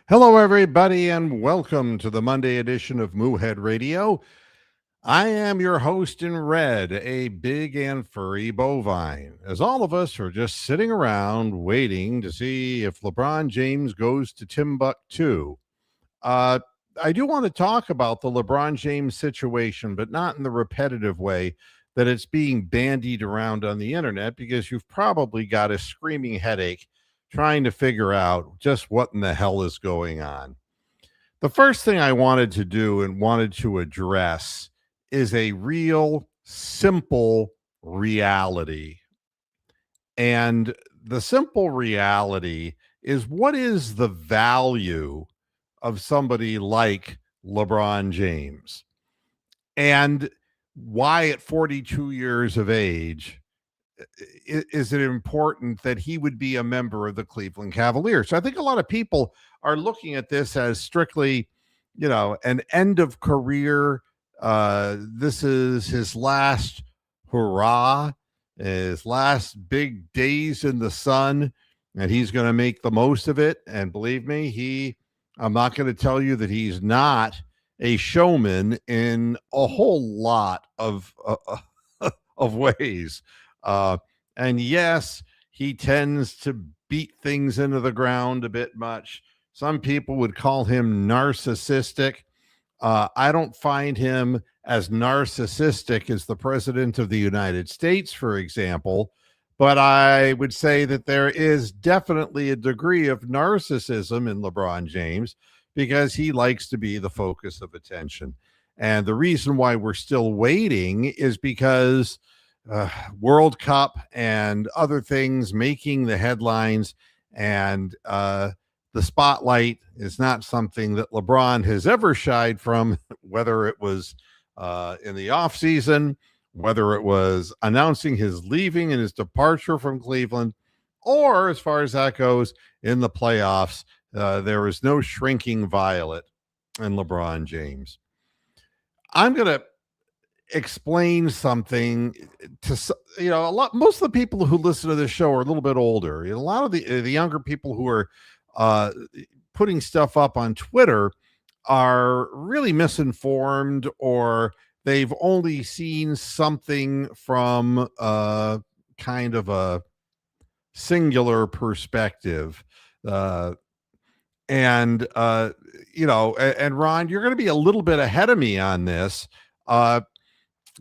Hello, everybody, and welcome to the Monday edition of Moohead Radio. I am your host in red, a big and furry bovine, as all of us are just sitting around waiting to see if LeBron James goes to Timbuktu. Uh, I do want to talk about the LeBron James situation, but not in the repetitive way that it's being bandied around on the internet, because you've probably got a screaming headache trying to figure out just what in the hell is going on. The first thing I wanted to do and wanted to address is a real simple reality. And the simple reality is, what is the value of somebody like LeBron James? And why, at 42 years of age, is it important that he would be a member of the Cleveland Cavaliers? So I think a lot of people are looking at this as strictly, an end of career. This is his last hurrah, his last big days in the sun, and he's going to make the most of it. And believe me, I'm not going to tell you that he's not a showman in a whole lot of ways. Uh, and yes, he tends to beat things into the ground a bit much. Some people would call him narcissistic. I don't find him as narcissistic as the president of the United States, for example, but I would say that there is definitely a degree of narcissism in LeBron James, because he likes to be the focus of attention. And the reason why we're still waiting is because World Cup and other things making the headlines, and the spotlight is not something that LeBron has ever shied from, whether it was in the offseason, whether it was announcing his leaving and his departure from Cleveland, or as far as that goes, in the playoffs. There is no shrinking violet in LeBron James. I'm going to explain something to most of the people who listen to this show are a little bit older. A lot of the younger people who are uh, putting stuff up on Twitter are really misinformed, or they've only seen something from kind of a singular perspective. Uh, and Ron, you're going to be a little bit ahead of me on this.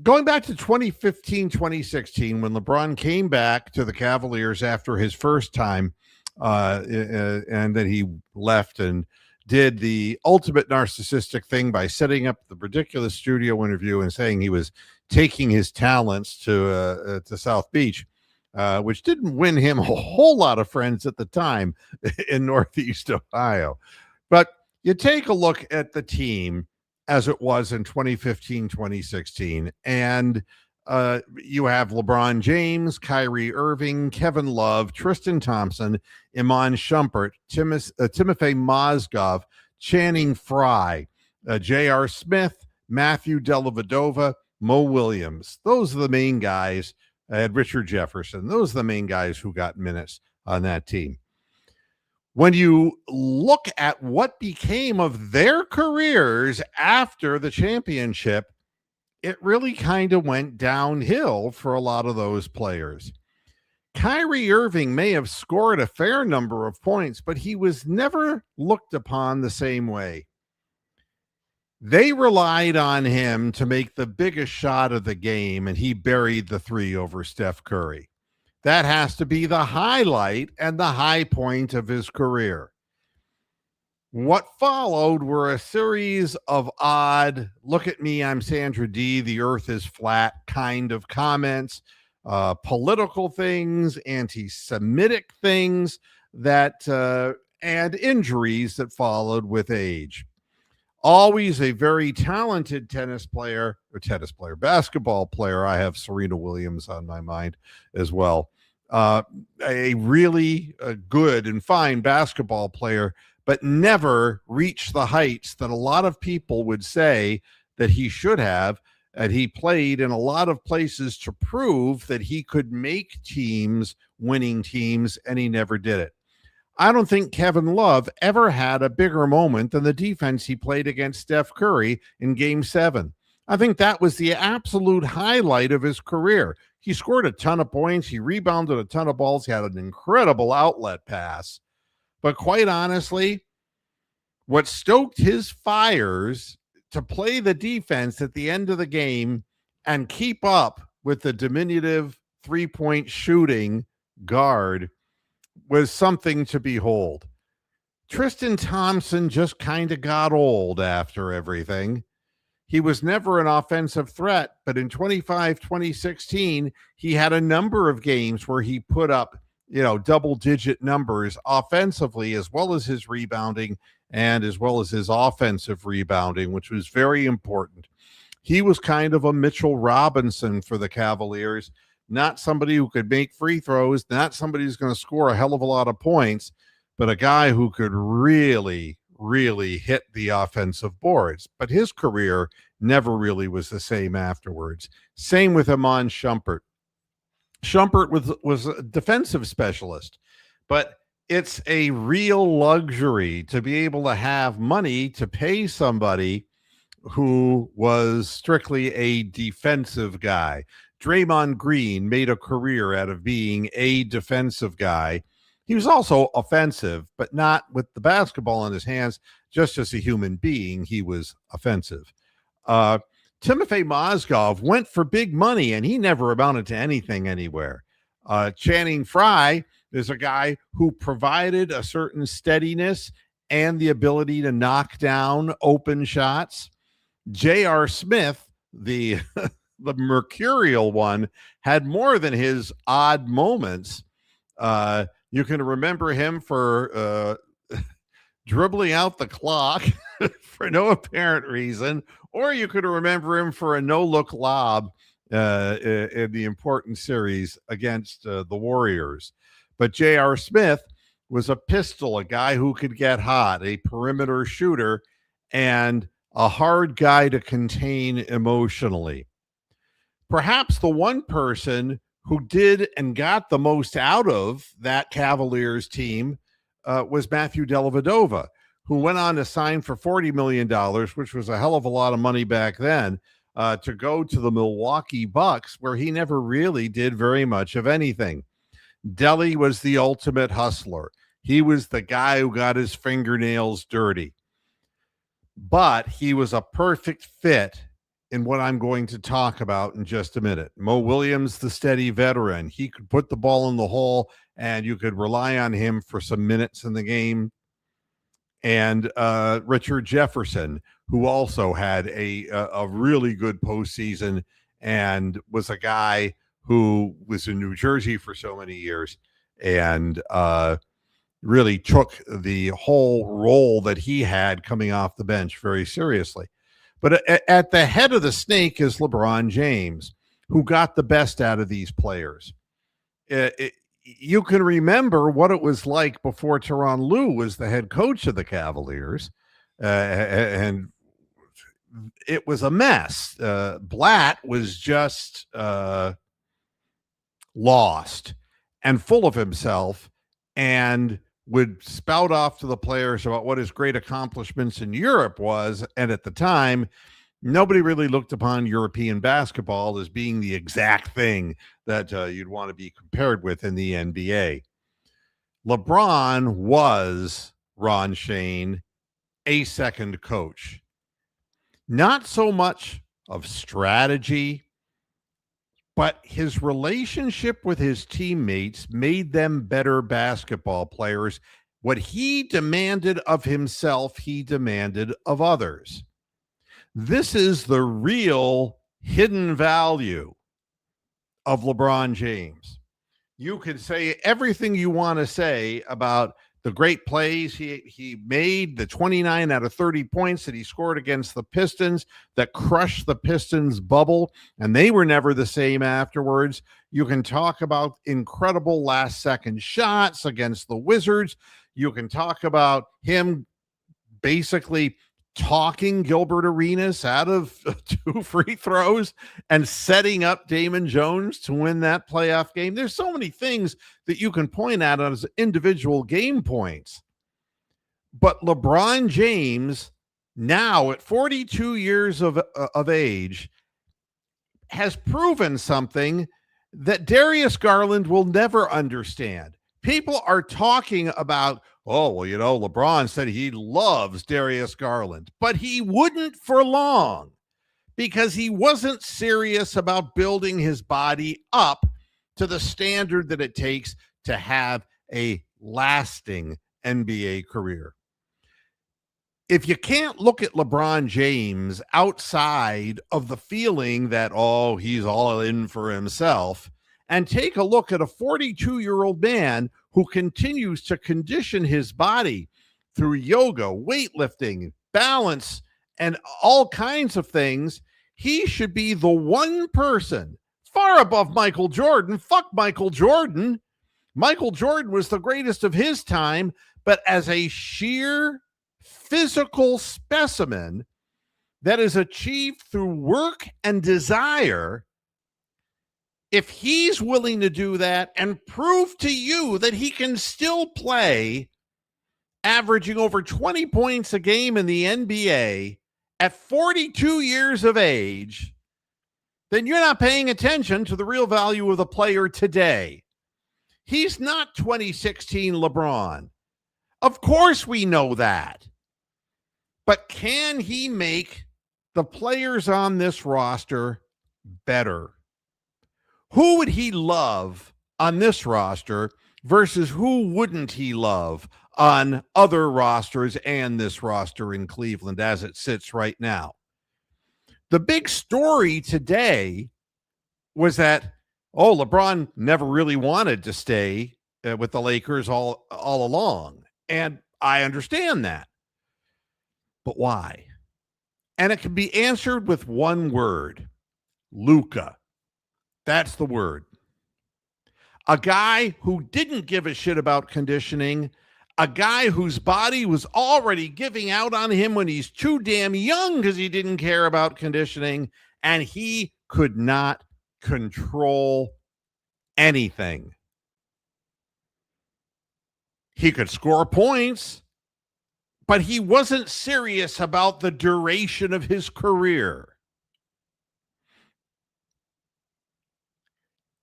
Going back to 2015, 2016, when LeBron came back to the Cavaliers after his first time, and then he left and did the ultimate narcissistic thing by setting up the ridiculous studio interview and saying he was taking his talents to South Beach, which didn't win him a whole lot of friends at the time in Northeast Ohio. But you take a look at the team as it was in 2015, 2016, and you have LeBron James, Kyrie Irving, Kevin Love, Tristan Thompson, Iman Shumpert, Timofey Mozgov, Channing Frye, J.R. Smith, Matthew Dellavedova, Mo Williams. Those are the main guys. And Richard Jefferson. Those are the main guys who got minutes on that team. When you look at what became of their careers after the championship, it really kind of went downhill for a lot of those players. Kyrie Irving may have scored a fair number of points, but he was never looked upon the same way. They relied on him to make the biggest shot of the game, and he buried the three over Steph Curry. That has to be the highlight and the high point of his career. What followed were a series of odd, look at me, I'm Sandra D, the earth is flat kind of comments, political things, anti-Semitic things and injuries that followed with age. Always a very talented basketball player. I have Serena Williams on my mind as well. A really good and fine basketball player, but never reached the heights that a lot of people would say that he should have. And he played in a lot of places to prove that he could make teams, winning teams, and he never did it. I don't think Kevin Love ever had a bigger moment than the defense he played against Steph Curry in game 7. I think that was the absolute highlight of his career. He scored a ton of points, he rebounded a ton of balls, he had an incredible outlet pass. But quite honestly, what stoked his fires to play the defense at the end of the game and keep up with the diminutive 3-point shooting guard was something to behold. Tristan Thompson just kind of got old after everything. He was never an offensive threat, but in 2016, he had a number of games where he put up, double digit numbers offensively, as well as his rebounding and as well as his offensive rebounding, which was very important. He was kind of a Mitchell Robinson for the Cavaliers, not somebody who could make free throws, not somebody who's going to score a hell of a lot of points, but a guy who could really, really hit the offensive boards. But his career never really was the same afterwards. Same with Iman Shumpert. Shumpert was a defensive specialist, but it's a real luxury to be able to have money to pay somebody who was strictly a defensive guy. Draymond Green made a career out of being a defensive guy. He was also offensive, but not with the basketball in his hands. Just as a human being, he was offensive. Timofey Mozgov went for big money, and he never amounted to anything anywhere. Channing Frye is a guy who provided a certain steadiness and the ability to knock down open shots. J.R. Smith, the the mercurial one, had more than his odd moments. You can remember him for dribbling out the clock for no apparent reason, or you could remember him for a no-look lob in the important series against the Warriors. But J.R. Smith was a pistol, a guy who could get hot, a perimeter shooter, and a hard guy to contain emotionally. Perhaps the one person who did and got the most out of that Cavaliers team was Matthew Dellavedova, who went on to sign for $40 million, which was a hell of a lot of money back then, to go to the Milwaukee Bucks, where he never really did very much of anything. Delly was the ultimate hustler. He was the guy who got his fingernails dirty. But he was a perfect fit in what I'm going to talk about in just a minute. Mo Williams, the steady veteran. He could put the ball in the hole, and you could rely on him for some minutes in the game. And Richard Jefferson, who also had a really good postseason and was a guy who was in New Jersey for so many years and really took the whole role that he had coming off the bench very seriously. But at the head of the snake is LeBron James, who got the best out of these players. You can remember what it was like before Tyronn Lue was the head coach of the Cavaliers, and it was a mess. Blatt was just lost and full of himself, and would spout off to the players about what his great accomplishments in Europe was. And at the time, nobody really looked upon European basketball as being the exact thing that you'd want to be compared with in the NBA. LeBron was, Ron Shane, a second coach. Not so much of strategy, but his relationship with his teammates made them better basketball players. What he demanded of himself, he demanded of others. This is the real hidden value of LeBron James. You can say everything you want to say about the great plays he made, the 29 out of 30 points that he scored against the Pistons that crushed the Pistons bubble, and they were never the same afterwards. You can talk about incredible last-second shots against the Wizards. You can talk about him basically talking Gilbert Arenas out of 2 free throws and setting up Damon Jones to win that playoff game. There's so many things that you can point at as individual game points. But LeBron James, now at 42 years of age, has proven something that Darius Garland will never understand. People are talking about, oh, well, LeBron said he loves Darius Garland, but he wouldn't for long because he wasn't serious about building his body up to the standard that it takes to have a lasting NBA career. If you can't look at LeBron James outside of the feeling that, oh, he's all in for himself, and take a look at a 42-year-old man who continues to condition his body through yoga, weightlifting, balance, and all kinds of things, he should be the one person far above Michael Jordan. Fuck Michael Jordan. Michael Jordan was the greatest of his time, but as a sheer physical specimen that is achieved through work and desire, if he's willing to do that and prove to you that he can still play, averaging over 20 points a game in the NBA at 42 years of age, then you're not paying attention to the real value of the player today. He's not 2016 LeBron. Of course we know that. But can he make the players on this roster better? Who would he love on this roster versus who wouldn't he love on other rosters and this roster in Cleveland as it sits right now? The big story today was that, LeBron never really wanted to stay with the Lakers all along. And I understand that. But why? And it can be answered with one word: Luka. That's the word. A guy who didn't give a shit about conditioning, a guy whose body was already giving out on him when he's too damn young because he didn't care about conditioning, and he could not control anything. He could score points, but he wasn't serious about the duration of his career.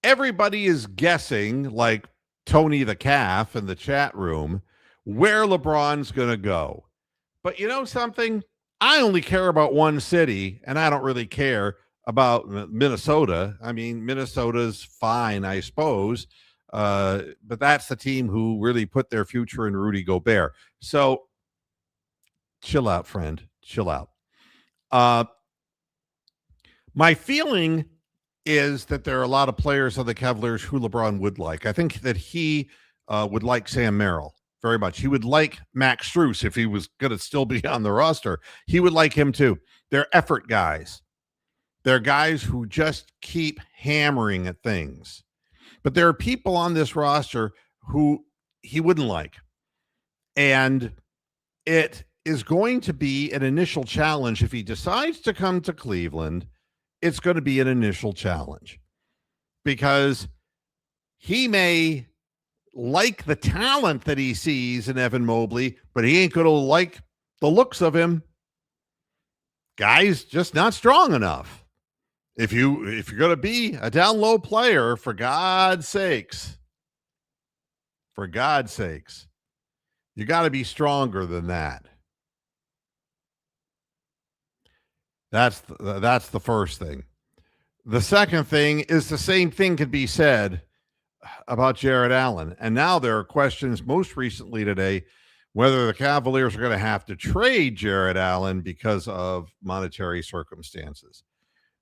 Everybody is guessing, like Tony the Calf in the chat room, where LeBron's going to go. But you know something? I only care about one city, and I don't really care about Minnesota. I mean, Minnesota's fine, I suppose. But that's the team who really put their future in Rudy Gobert. So chill out, friend. Chill out. My feeling is that there are a lot of players on the Cavaliers who LeBron would like. I think that he would like Sam Merrill very much. He would like Max Strus if he was going to still be on the roster. He would like him too. They're effort guys. They're guys who just keep hammering at things. But there are people on this roster who he wouldn't like. And it is going to be an initial challenge. If he decides to come to Cleveland, it's going to be an initial challenge because he may like the talent that he sees in Evan Mobley, but he ain't going to like the looks of him. Guy's just not strong enough. If you're going to be a down low player, for God's sakes, you got to be stronger than that. That's the first thing. The second thing is the same thing could be said about Jared Allen. And now there are questions most recently today whether the Cavaliers are going to have to trade Jared Allen because of monetary circumstances.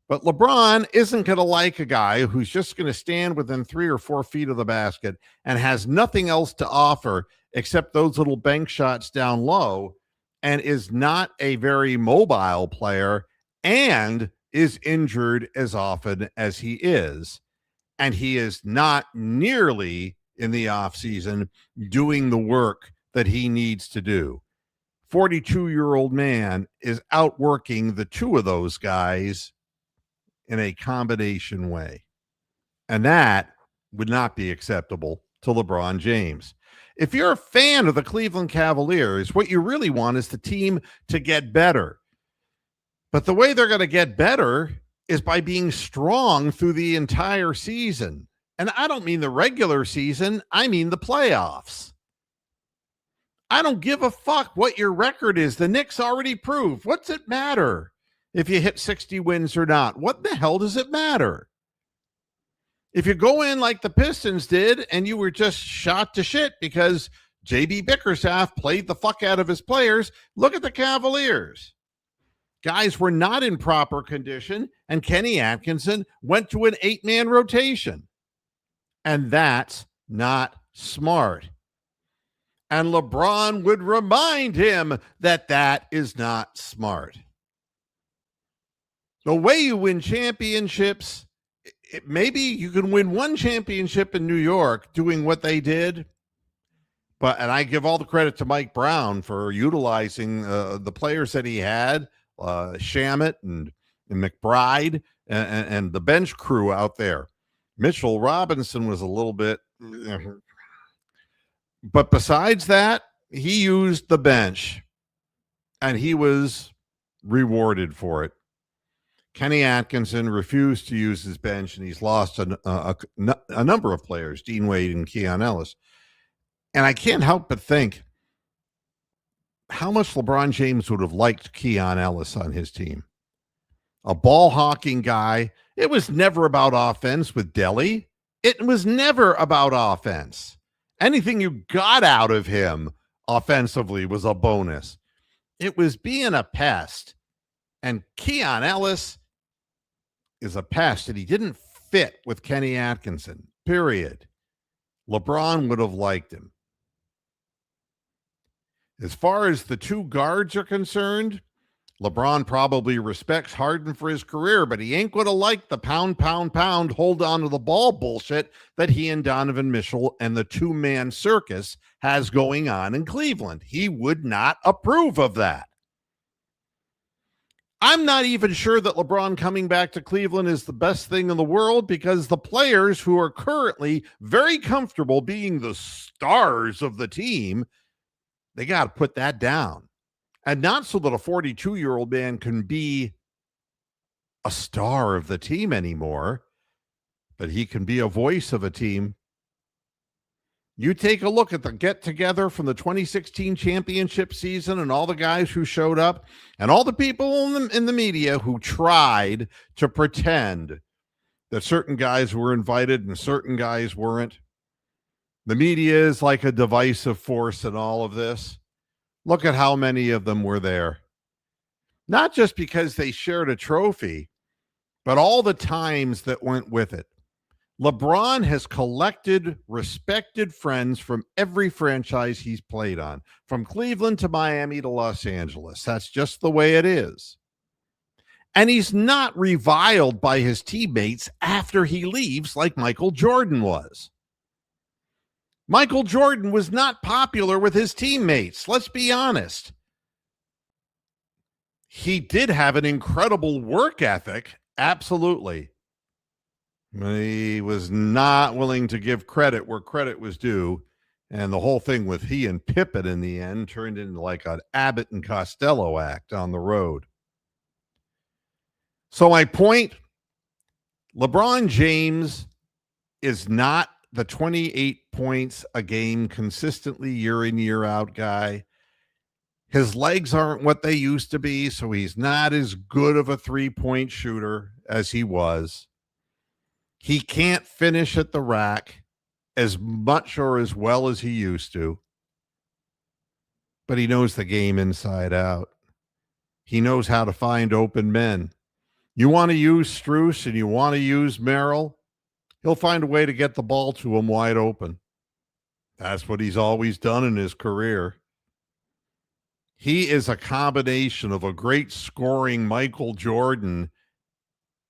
But LeBron isn't going to like a guy who's just going to stand within 3 or 4 feet of the basket and has nothing else to offer except those little bank shots down low and is not a very mobile player and is injured as often as he is. And he is not nearly in the offseason doing the work that he needs to do. 42-year-old man is outworking the two of those guys in a combination way. And that would not be acceptable to LeBron James. If you're a fan of the Cleveland Cavaliers, what you really want is the team to get better. But the way they're going to get better is by being strong through the entire season. And I don't mean the regular season, I mean the playoffs. I don't give a fuck what your record is. The Knicks already proved. What's it matter if you hit 60 wins or not? What the hell does it matter? If you go in like the Pistons did and you were just shot to shit because J.B. Bickerstaff played the fuck out of his players, look at the Cavaliers. Guys were not in proper condition, and Kenny Atkinson went to an 8-man rotation. And that's not smart. And LeBron would remind him that that is not smart. The way you win championships, maybe you can win one championship in New York doing what they did. And I give all the credit to Mike Brown for utilizing the players that he had, Shamet and McBride and the bench crew out there. Mitchell Robinson was a little bit, but besides that, he used the bench and he was rewarded for it. Kenny Atkinson refused to use his bench, and he's lost a number of players, Dean Wade and Keon Ellis. And I can't help but think how much LeBron James would have liked Keon Ellis on his team. A ball-hawking guy. It was never about offense with Delly. It was never about offense. Anything you got out of him offensively was a bonus. It was being a pest. And Keon Ellis is a pest, and he didn't fit with Kenny Atkinson, period. LeBron would have liked him. As far as the two guards are concerned, LeBron probably respects Harden for his career, but he ain't going to like the pound, hold on to the ball bullshit that he and Donovan Mitchell and the two-man circus has going on in Cleveland. He would not approve of that. I'm not even sure that LeBron coming back to Cleveland is the best thing in the world, because the players who are currently very comfortable being the stars of the team, they got to put that down. And not so that a 42-year-old man can be a star of the team anymore, but he can be a voice of a team. You take a look at the get-together from the 2016 championship season and all the guys who showed up and all the people in the media who tried to pretend that certain guys were invited and certain guys weren't. The media is like a divisive force in all of this. Look at how many of them were there. Not just because they shared a trophy, but all the times that went with it. LeBron has collected respected friends from every franchise he's played on, from Cleveland to Miami to Los Angeles. That's just the way it is. And he's not reviled by his teammates after he leaves like Michael Jordan was. Michael Jordan was not popular with his teammates. Let's be honest. He did have an incredible work ethic. Absolutely. He was not willing to give credit where credit was due. And the whole thing with he and Pippen in the end turned into like an Abbott and Costello act on the road. So my point, LeBron James is not the 28 points a game consistently year in, year out guy. His legs aren't what they used to be, so he's not as good of a three-point shooter as he was. He can't finish at the rack as much or as well as he used to. But he knows the game inside out. He knows how to find open men. You want to use Strus and you want to use Merrill, he'll find a way to get the ball to him wide open. That's what he's always done in his career. He is a combination of a great scoring Michael Jordan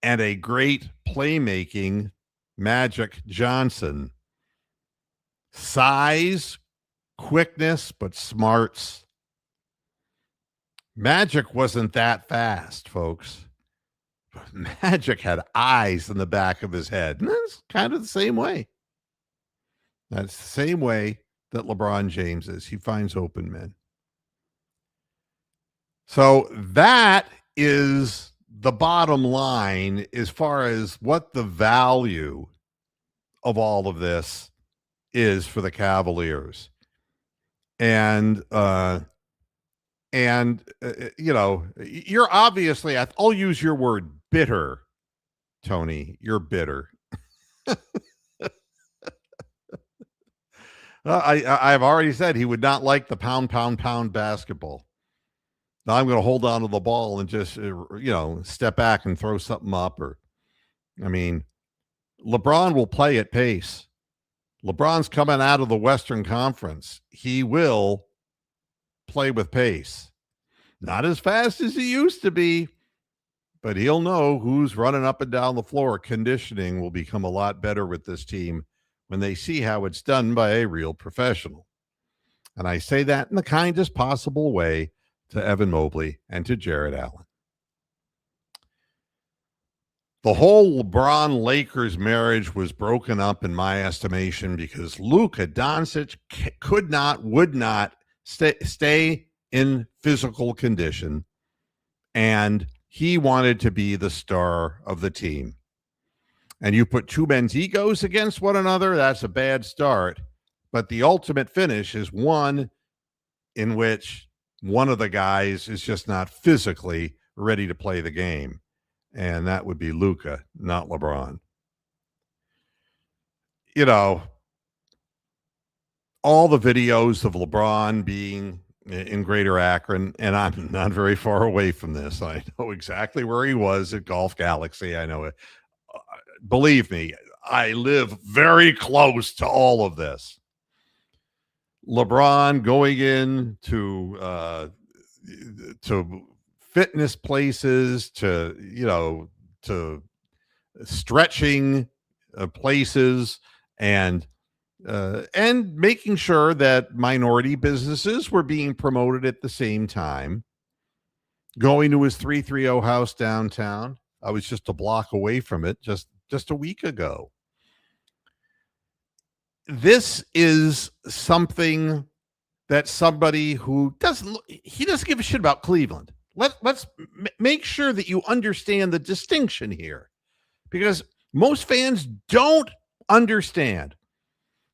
and a great playmaking Magic Johnson. Size, quickness, but smarts. Magic wasn't that fast, folks. Magic had eyes in the back of his head. And that's kind of the same way. That's the same way that LeBron James is. He finds open men. So that is the bottom line as far as what the value of all of this is for the Cavaliers. And you know, you're obviously, I'll use your word, bitter, Tony. You're bitter. I've already said he would not like the pound, pound, pound basketball. Now I'm going to hold on to the ball and just, step back and throw something up. I mean, LeBron will play at pace. LeBron's coming out of the Western Conference. He will play with pace. Not as fast as he used to be, but he'll know who's running up and down the floor. Conditioning will become a lot better with this team when they see how it's done by a real professional. And I say that in the kindest possible way to Evan Mobley and to Jared Allen. The whole LeBron Lakers marriage was broken up in my estimation because Luka Doncic would not stay in physical condition, and he wanted to be the star of the team. And you put two men's egos against one another, that's a bad start. But the ultimate finish is one in which one of the guys is just not physically ready to play the game. And that would be Luka, not LeBron. You know, all the videos of LeBron being in Greater Akron, and I'm not very far away from this. I know exactly where he was at Golf Galaxy. I know it. Believe me, I live very close to all of this. LeBron going in to fitness places, to stretching places, and making sure that minority businesses were being promoted at the same time. Going to his 330 house downtown. I was just a block away from it just a week ago. This is something that somebody who doesn't give a shit about Cleveland. Let's make sure that you understand the distinction here, because most fans don't understand.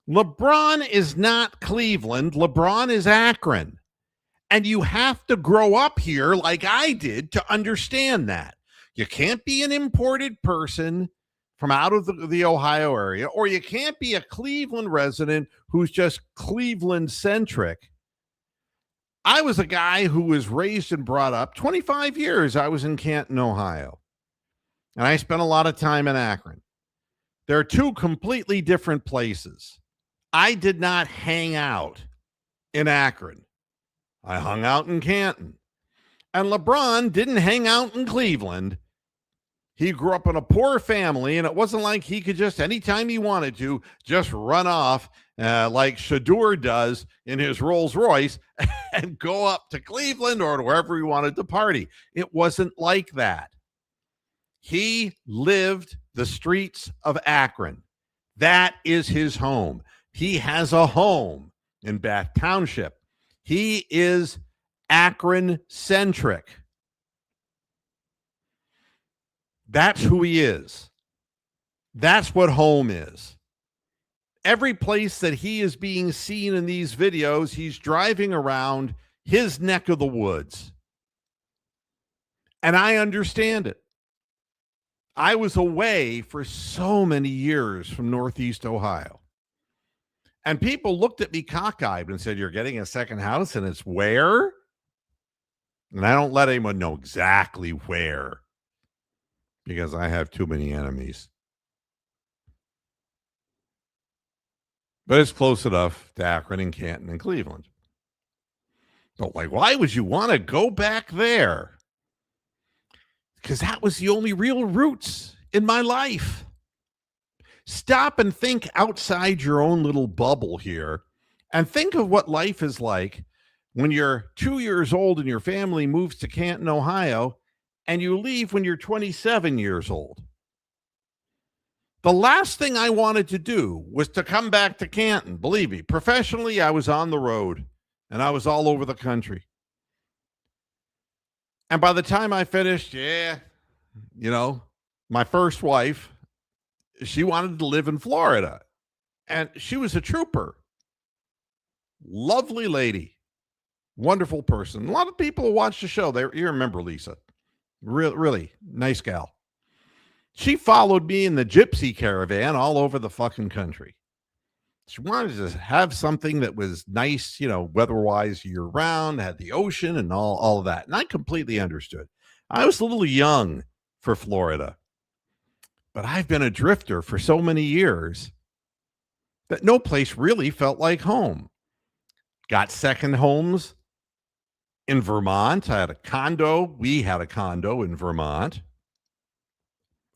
LeBron is not Cleveland. LeBron is Akron. And you have to grow up here like I did to understand that. You can't be an imported person from out of the Ohio area, or you can't be a Cleveland resident who's just Cleveland centric. I was a guy who was raised and brought up 25 years. I was in Canton, Ohio, and I spent a lot of time in Akron. They're two completely different places. I did not hang out in Akron. I hung out in Canton. And LeBron didn't hang out in Cleveland. He grew up in a poor family, and it wasn't like he could just, anytime he wanted to, just run off like Shadur does in his Rolls Royce and go up to Cleveland or to wherever he wanted to party. It wasn't like that. He lived the streets of Akron. That is his home. He has a home in Bath Township. He is Akron-centric. That's who he is. That's what home is. Every place that he is being seen in these videos, he's driving around his neck of the woods. And I understand it. I was away for so many years from Northeast Ohio. And people looked at me cockeyed and said, "You're getting a second house, and it's where?" And I don't let anyone know exactly where, because I have too many enemies. But it's close enough to Akron and Canton and Cleveland. But why would you want to go back there? Because that was the only real roots in my life. Stop and think outside your own little bubble here, and think of what life is like when you're 2 years old and your family moves to Canton, Ohio, and you leave when you're 27 years old. The last thing I wanted to do was to come back to Canton. Believe me, professionally, I was on the road and I was all over the country. And by the time I finished, my first wife, she wanted to live in Florida. And she was a trooper. Lovely lady. Wonderful person. A lot of people who watch the show, you remember Lisa. Really nice gal. She followed me in the gypsy caravan all over the fucking country. She wanted to have something that was nice, weather-wise year round, had the ocean and all of that. And I completely understood. I was a little young for Florida, but I've been a drifter for so many years that no place really felt like home. Got second homes in Vermont. I had a condo. We had a condo in Vermont.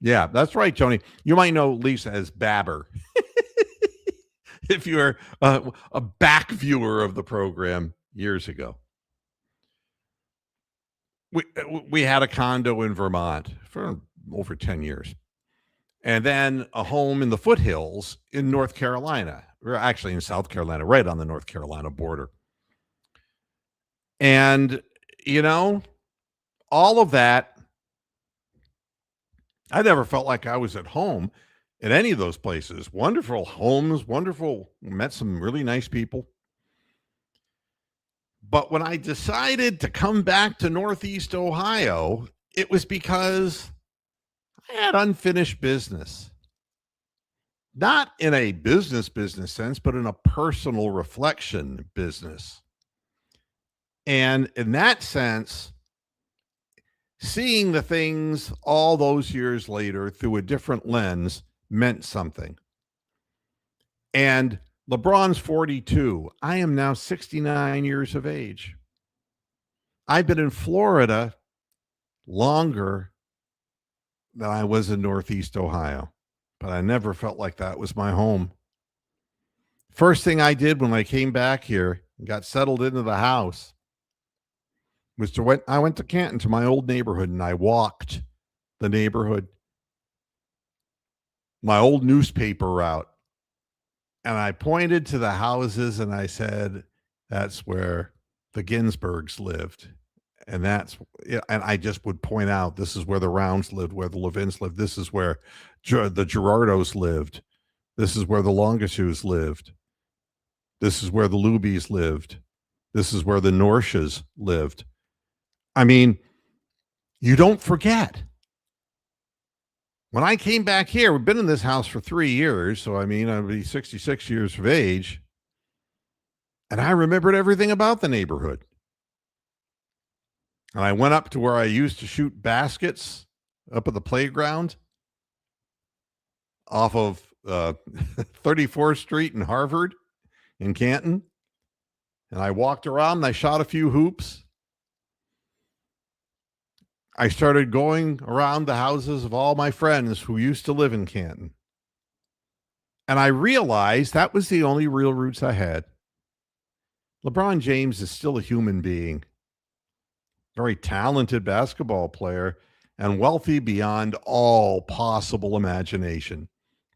Yeah, that's right, Tony. You might know Lisa as Babber. If you're a back viewer of the program years ago. We had a condo in Vermont for over 10 years. And then a home in the foothills in North Carolina, or actually in South Carolina, right on the North Carolina border. And, all of that, I never felt like I was at home at any of those places. Wonderful homes, met some really nice people. But when I decided to come back to Northeast Ohio, it was because I had unfinished business. Not in a business sense, but in a personal reflection business. And in that sense, seeing the things all those years later through a different lens meant something. And LeBron's 42. I am now 69 years of age. I've been in Florida longer than I was in Northeast Ohio, but I never felt like that was my home. First thing I did when I came back here and got settled into the house was I went to Canton, to my old neighborhood, and I walked the neighborhood, my old newspaper route, and I pointed to the houses and I said, that's where the Ginsburgs lived. And and I just would point out, this is where the Rounds lived, where the Levins lived. This is where the Gerardos lived. This is where the Longashoes lived. This is where the Lubies lived. This is where the Norshas lived. I mean, you don't forget. When I came back here, we've been in this house for 3 years. So, I'll be 66 years of age. And I remembered everything about the neighborhood. And I went up to where I used to shoot baskets up at the playground off of 34th Street in Harvard in Canton. And I walked around and I shot a few hoops. I started going around the houses of all my friends who used to live in Canton. And I realized that was the only real roots I had. LeBron James is still a human being, very talented basketball player, and wealthy beyond all possible imagination.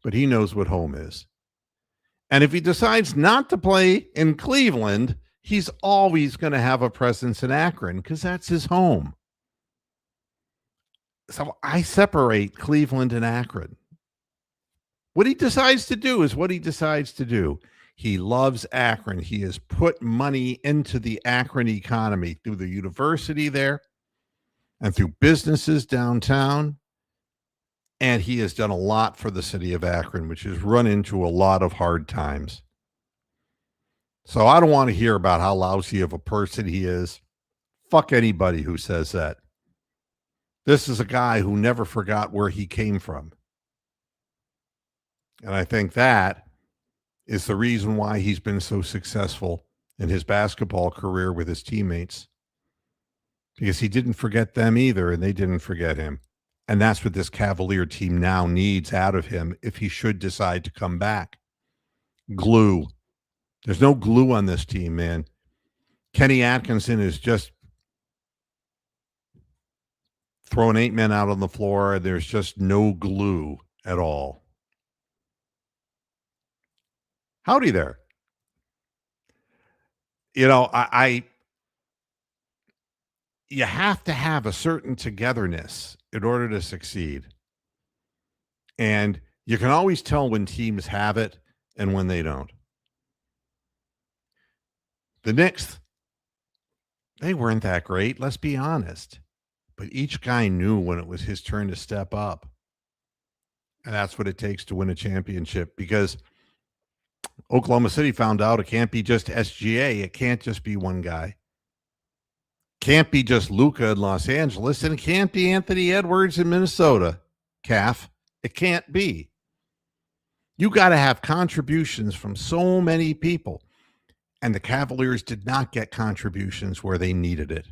But he knows what home is. And if he decides not to play in Cleveland, he's always going to have a presence in Akron because that's his home. So I separate Cleveland and Akron. What he decides to do is what he decides to do. He loves Akron. He has put money into the Akron economy through the university there and through businesses downtown. And he has done a lot for the city of Akron, which has run into a lot of hard times. So I don't want to hear about how lousy of a person he is. Fuck anybody who says that. This is a guy who never forgot where he came from. And I think that is the reason why he's been so successful in his basketball career with his teammates. Because he didn't forget them either, and they didn't forget him. And that's what this Cavalier team now needs out of him if he should decide to come back. Glue. There's no glue on this team, man. Kenny Atkinson is just throwing 8 men out on the floor. There's just no glue at all. Howdy there. You know, you have to have a certain togetherness in order to succeed. And you can always tell when teams have it and when they don't. The Knicks, they weren't that great, let's be honest. But each guy knew when it was his turn to step up. And that's what it takes to win a championship, because Oklahoma City found out it can't be just SGA. It can't just be one guy. Can't be just Luka in Los Angeles, and it can't be Anthony Edwards in Minnesota. Calf. It can't be. You got to have contributions from so many people. And the Cavaliers did not get contributions where they needed it.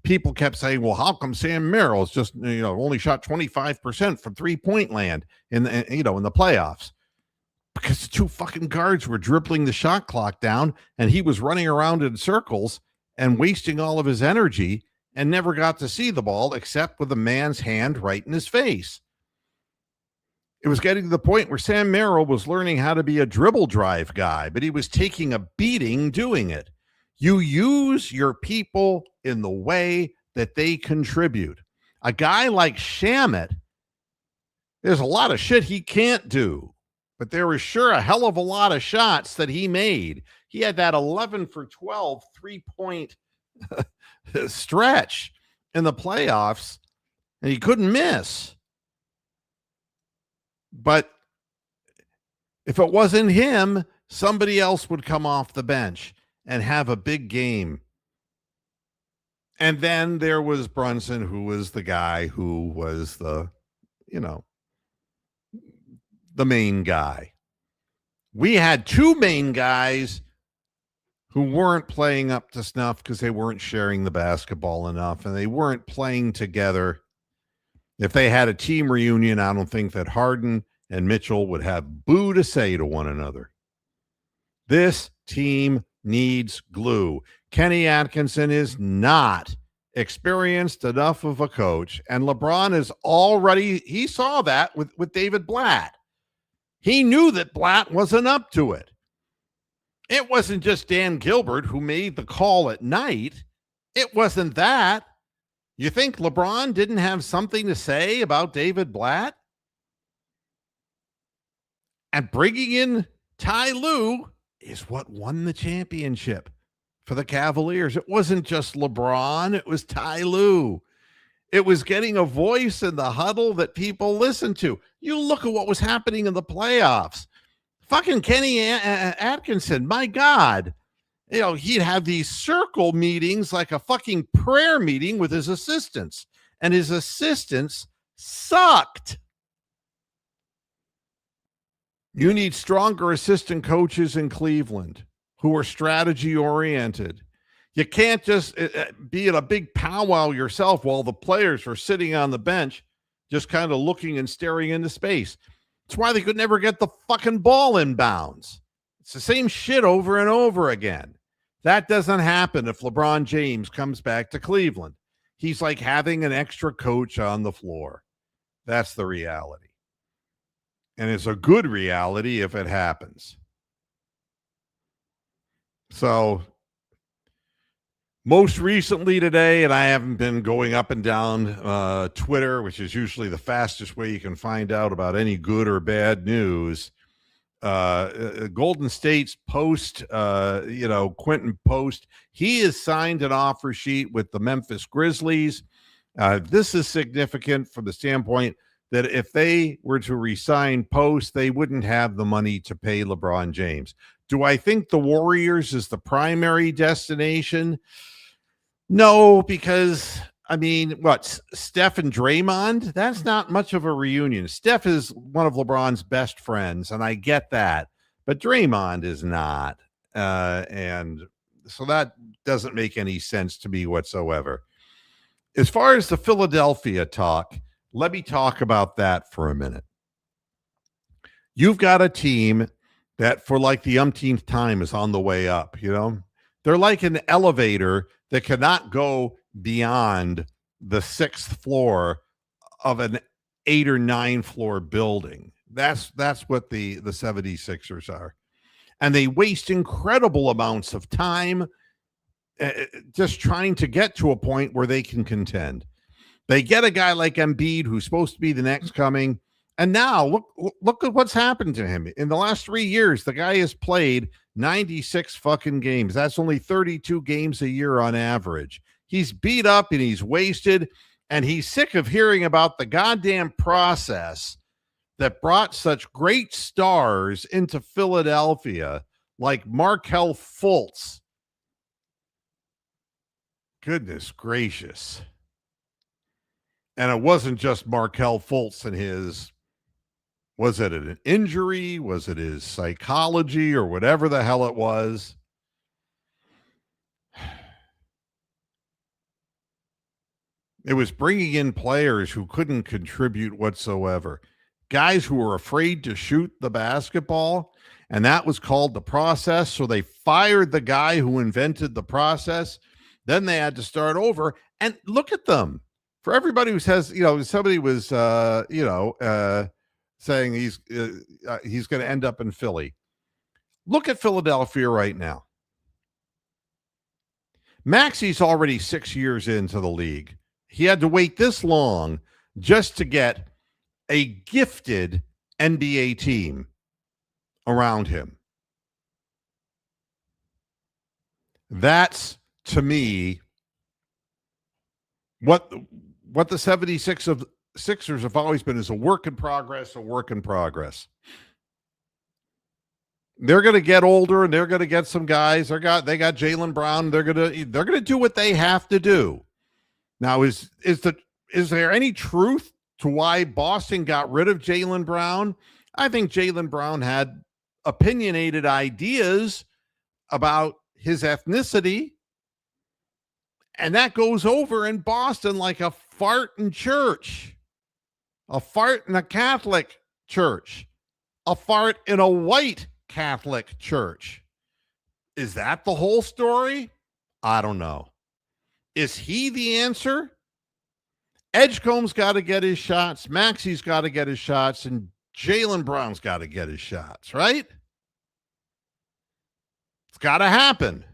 People kept saying, well, how come Sam Merrill's just, only shot 25% from 3-point land in the playoffs? Because the two fucking guards were dribbling the shot clock down, and he was running around in circles and wasting all of his energy and never got to see the ball except with a man's hand right in his face. It was getting to the point where Sam Merrill was learning how to be a dribble drive guy, but he was taking a beating doing it. You use your people in the way that they contribute. A guy like Shamet, there's a lot of shit he can't do, but there was sure a hell of a lot of shots that he made. He had that 11 for 12 3-point stretch in the playoffs, and he couldn't miss. But if it wasn't him, somebody else would come off the bench and have a big game. And then there was Brunson, who was the guy who was the main guy. We had two main guys who weren't playing up to snuff because they weren't sharing the basketball enough and they weren't playing together. If they had a team reunion, I don't think that Harden and Mitchell would have boo to say to one another. This team needs glue. Kenny Atkinson is not experienced enough of a coach, and LeBron is already, he saw that with David Blatt. He knew that Blatt wasn't up to it. It wasn't just Dan Gilbert who made the call at night. It wasn't that. You think LeBron didn't have something to say about David Blatt? And bringing in Ty Lue is what won the championship for the Cavaliers. It wasn't just LeBron. It was Ty Lue. It was getting a voice in the huddle that people listen to. You look at what was happening in the playoffs. Fucking Kenny Atkinson, my God. He'd have these circle meetings like a fucking prayer meeting with his assistants. And his assistants sucked. You need stronger assistant coaches in Cleveland who are strategy oriented. You can't just be at a big powwow yourself while the players are sitting on the bench, just kind of looking and staring into space. That's why they could never get the fucking ball in bounds. It's the same shit over and over again. That doesn't happen if LeBron James comes back to Cleveland. He's like having an extra coach on the floor. That's the reality. And it's a good reality if it happens. So most recently today, and I haven't been going up and down Twitter, which is usually the fastest way you can find out about any good or bad news. Golden State's Post, Quentin Post, he has signed an offer sheet with the Memphis Grizzlies. This is significant from the standpoint that if they were to re-sign Post, they wouldn't have the money to pay LeBron James. Do I think the Warriors is the primary destination? No, because, Steph and Draymond? That's not much of a reunion. Steph is one of LeBron's best friends, and I get that. But Draymond is not. And so that doesn't make any sense to me whatsoever. As far as the Philadelphia talk, let me talk about that for a minute. You've got a team that for like the umpteenth time is on the way up, They're like an elevator that cannot go beyond the 6th floor of an 8 or 9 floor building. That's what the 76ers are. And they waste incredible amounts of time just trying to get to a point where they can contend. They get a guy like Embiid who's supposed to be the next coming. And now look at what's happened to him. In the last 3 years, the guy has played 96 fucking games. That's only 32 games a year on average. He's beat up and he's wasted, and he's sick of hearing about the goddamn process that brought such great stars into Philadelphia like Markelle Fultz. Goodness gracious. And it wasn't just Markelle Fultz and his, was it an injury? Was it his psychology or whatever the hell it was? It was bringing in players who couldn't contribute whatsoever. Guys who were afraid to shoot the basketball, and that was called the process. So they fired the guy who invented the process. Then they had to start over. And look at them. For everybody who says, somebody was, saying he's going to end up in Philly. Look at Philadelphia right now. Maxi's already 6 years into the league. He had to wait this long just to get a gifted NBA team around him. That's, to me, what the 76ers have always been, is a work in progress. They're going to get older, and they're going to get some guys. They got Jaylen Brown. They're going to do what they have to do. Now, is there any truth to why Boston got rid of Jaylen Brown? I think Jaylen Brown had opinionated ideas about his ethnicity, and that goes over in Boston like a fart in church, a fart in a Catholic church, a fart in a white Catholic church. Is that the whole story? I don't know. Is he the answer? Edgecombe's got to get his shots. Maxi's got to get his shots. And Jaylen Brown's got to get his shots, right? It's got to happen.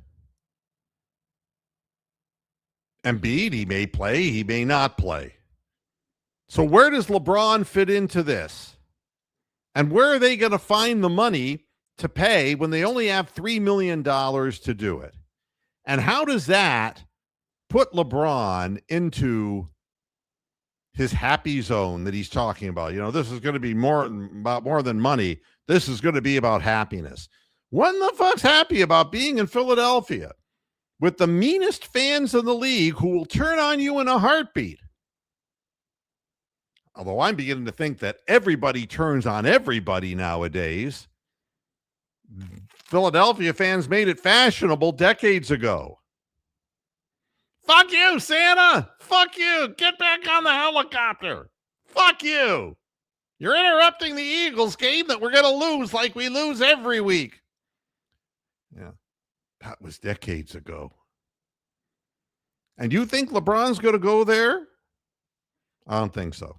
Embiid, he may play, he may not play. So where does LeBron fit into this? And where are they going to find the money to pay when they only have $3 million to do it? And how does that put LeBron into his happy zone that he's talking about? This is going to be more than money. This is going to be about happiness. When the fuck's happy about being in Philadelphia with the meanest fans in the league who will turn on you in a heartbeat? Although I'm beginning to think that everybody turns on everybody nowadays. Philadelphia fans made it fashionable decades ago. Fuck you, Santa. Fuck you. Get back on the helicopter. Fuck you. You're interrupting the Eagles game that we're going to lose like we lose every week. Yeah, that was decades ago. And you think LeBron's going to go there? I don't think so.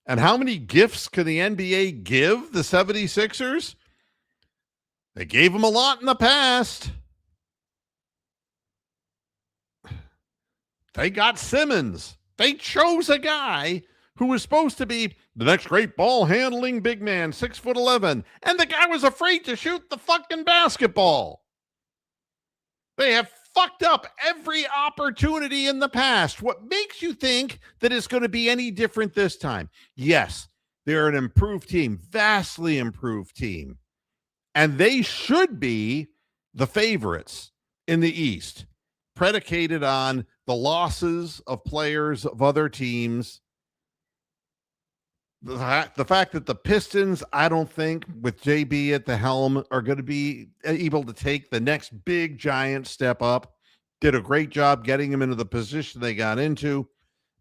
And how many gifts can the NBA give the 76ers? They gave them a lot in the past. They got Simmons. They chose a guy who was supposed to be the next great ball handling big man, 6'11", and the guy was afraid to shoot the fucking basketball. They have fucked up every opportunity in the past. What makes you think that it's going to be any different this time? Yes, they're an improved team, vastly improved team, and they should be the favorites in the East, predicated on the losses of players of other teams. The fact that the Pistons, I don't think, with JB at the helm, are going to be able to take the next big giant step up. Did a great job getting him into the position they got into.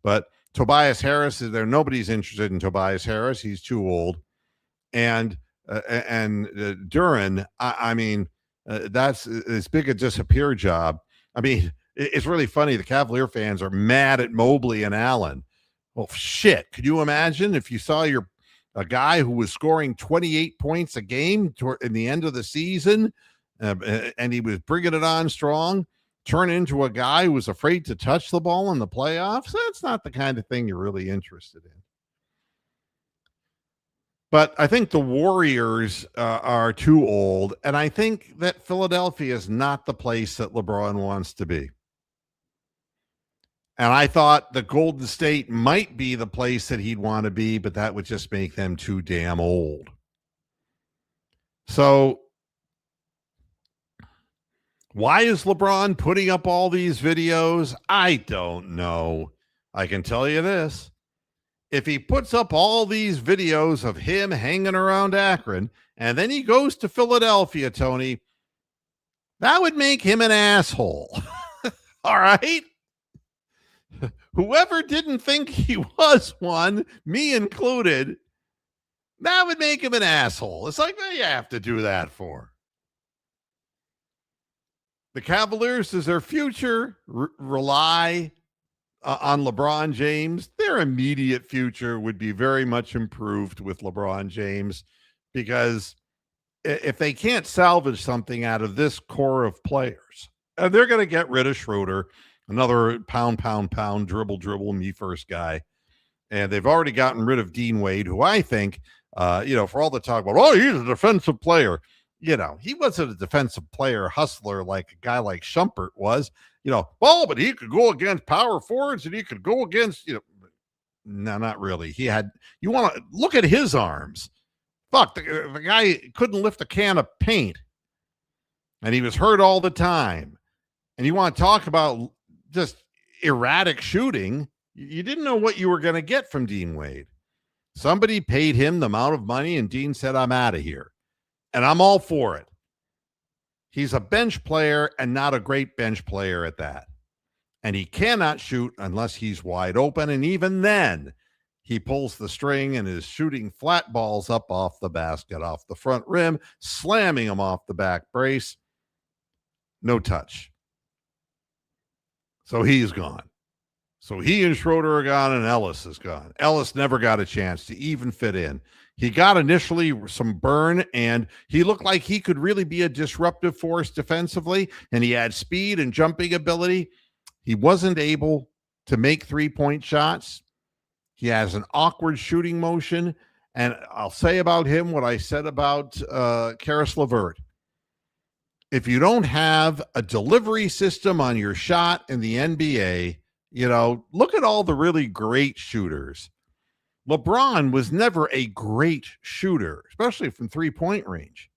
But Tobias Harris is there. Nobody's interested in Tobias Harris. He's too old. And Duran, I mean, That's as big a disappear job. I mean, it's really funny. The Cavalier fans are mad at Mobley and Allen. Well, shit. Could you imagine if you saw a guy who was scoring 28 points a game in the end of the season, and he was bringing it on strong, turn into a guy who was afraid to touch the ball in the playoffs? That's not the kind of thing you're really interested in. But I think the Warriors are too old, and I think that Philadelphia is not the place that LeBron wants to be. And I thought the Golden State might be the place that he'd want to be, but that would just make them too damn old. So why is LeBron putting up all these videos? I don't know. I can tell you this. If he puts up all these videos of him hanging around Akron and then he goes to Philadelphia, Tony, that would make him an asshole. All right? Whoever didn't think he was one, me included, that would make him an asshole. It's like, what do you have to do that for? The Cavaliers, does their future rely on LeBron James? Their immediate future would be very much improved with LeBron James, because if they can't salvage something out of this core of players, they're going to get rid of Schroeder, another pound, dribble, me first guy. And they've already gotten rid of Dean Wade, who I think, for all the talk about, oh, he's a defensive player. He wasn't a defensive player, hustler, like a guy like Shumpert was, but he could go against power forwards and he could go against, no, not really. You want to look at his arms. Fuck, the guy couldn't lift a can of paint and he was hurt all the time. And you want to talk about just erratic shooting. You didn't know what you were going to get from Dean Wade. Somebody paid him the amount of money and Dean said, I'm out of here. And I'm all for it. He's a bench player and not a great bench player at that. And he cannot shoot unless he's wide open. And even then, he pulls the string and is shooting flat balls up off the basket, off the front rim, slamming them off the back brace. No touch. So he's gone. So he and Schroeder are gone and Ellis is gone. Ellis never got a chance to even fit in. He got initially some burn and he looked like he could really be a disruptive force defensively, and he had speed and jumping ability. He wasn't able to make three-point shots. He has an awkward shooting motion. And I'll say about him what I said about Karis LeVert. If you don't have a delivery system on your shot in the NBA, look at all the really great shooters. LeBron was never a great shooter, especially from three-point range.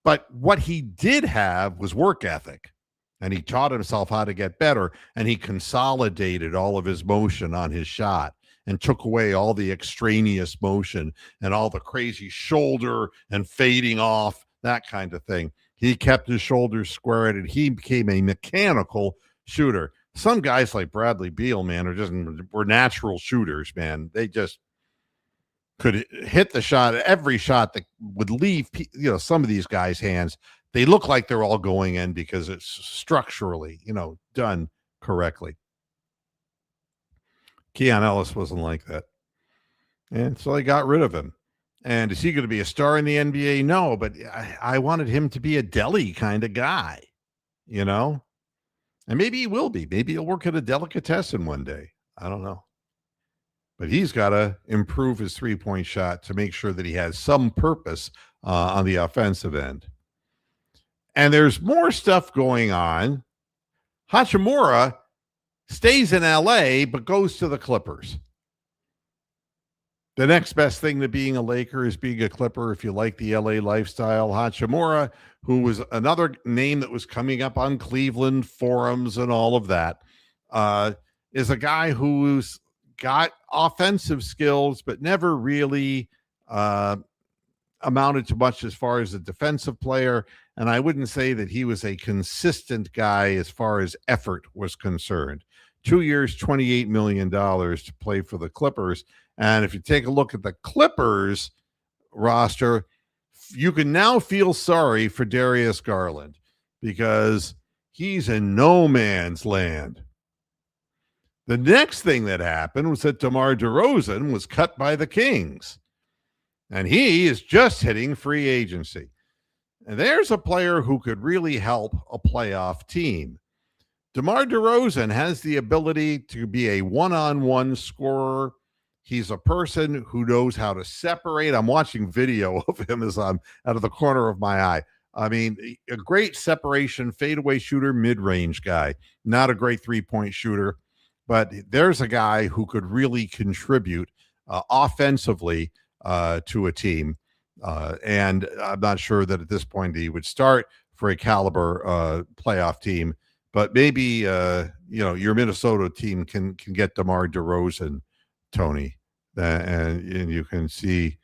But what he did have was work ethic, and he taught himself how to get better, and he consolidated all of his motion on his shot and took away all the extraneous motion and all the crazy shoulder and fading off, that kind of thing. He kept his shoulders squared, and he became a mechanical shooter. Some guys like Bradley Beal, man, were natural shooters, man. They just could hit the shot, every shot that would leave, some of these guys' hands. They look like they're all going in because it's structurally, done correctly. Keon Ellis wasn't like that. And so they got rid of him. And is he going to be a star in the NBA? No, but I wanted him to be a deli kind of guy, And maybe he will be. Maybe he'll work at a delicatessen one day. I don't know. But he's got to improve his three-point shot to make sure that he has some purpose on the offensive end. And there's more stuff going on. Hachimura stays in L.A., but goes to the Clippers. The next best thing to being a Laker is being a Clipper if you like the L.A. lifestyle. Hachimura, who was another name that was coming up on Cleveland forums and all of that, is a guy who's got offensive skills, but never really amounted to much as far as a defensive player. And I wouldn't say that he was a consistent guy as far as effort was concerned. 2 years, $28 million to play for the Clippers. And if you take a look at the Clippers roster, you can now feel sorry for Darius Garland because he's in no man's land. The next thing that happened was that DeMar DeRozan was cut by the Kings, and he is just hitting free agency. And there's a player who could really help a playoff team. DeMar DeRozan has the ability to be a one-on-one scorer. He's a person who knows how to separate. I'm watching video of him as I'm out of the corner of my eye. I mean, a great separation, fadeaway shooter, mid-range guy. Not a great three-point shooter, but there's a guy who could really contribute offensively to a team. And I'm not sure that at this point he would start for a caliber playoff team, but maybe your Minnesota team can get DeMar DeRozan, Tony, and you can see